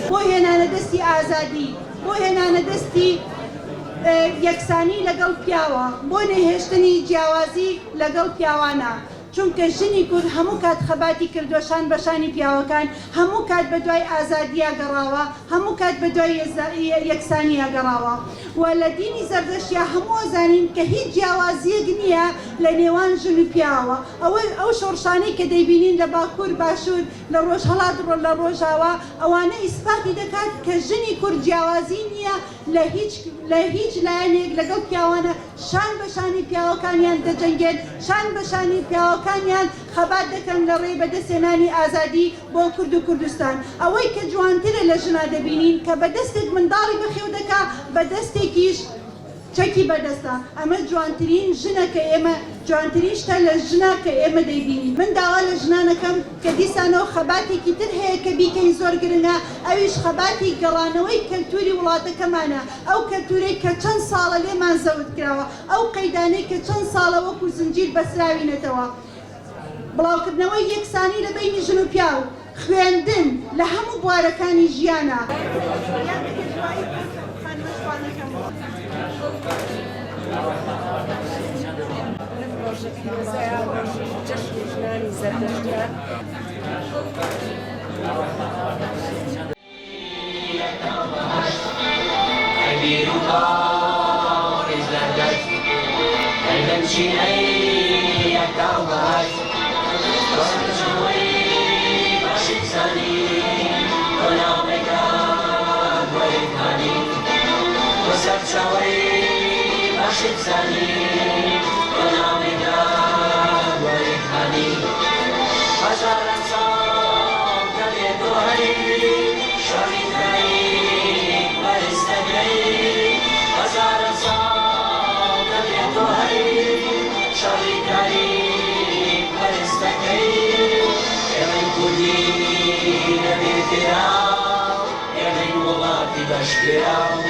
بۆ هێنانە دەستی ئازادی، بۆ هێنانە دەستی یەکسانی لەگەڵ پیاوە، بۆ نەهێشتنی جیاوازی لەگەڵ پیاوانە. چونکە ژنی کورد هەموو کات خەباتی کردووە شان بەشانی پیاوەکان، هەموو کات بە دوای ئازادیە گەڕاوە، هەموو کات بە دوای یەکسانیە گەڕاوە. و لە دینی زەردەشتیا هەموو زانین کە هیچ جیاوازیەک نییە لە نێوان ژن و پیاوە. ئەو شۆڕشانەی کە دەیبینین لە باکوور باشوور لە ڕۆژهەڵات لە ڕۆژاوە، ئەوانە ئیسپاتی دەکات کە ژنی کورد جیاوازی نییە لە هیچ لایەنێک لەگەڵ پیاوانە. شان بەشانی پیاوەکانیان دەجەنگێن، شان بەشانی پیاوەکانیان خەبات دەکەن لە ڕێی بەدەستێنانی ئازادی بۆ کورد و کوردستان. ئەوەی کە جوانترە لە ژنا دەبینین کە بەدەستێک منداڵی بەخێو دەکا، بەدەستێکیش چەکی بەدەستە. ئەمە جوانترین ژنە کە ئێمە، جوانترین شتە لە ژنا کە ئێمە دەیبینین. من داوا لە ژنانەکەم کە دیسانەوە خەباتێکی تر هەیە کە بیکەین زۆر گرنگە، ئەویش خەباتی گەڕانەوەی کەلتوری وڵاتەکەمانە. ئەو کەلتورەی کە چەند ساڵە لێمان زەوت کراوە، ئەو قەیدانەی کە چەند ساڵە وەکو زنجیر بەسراوینەتەوە. بڵاوکردنەوەی یەکسانی لە بینی ژن و پیاو، خوێندن لە هەموو بوارەکانی ژیانە. Yeah.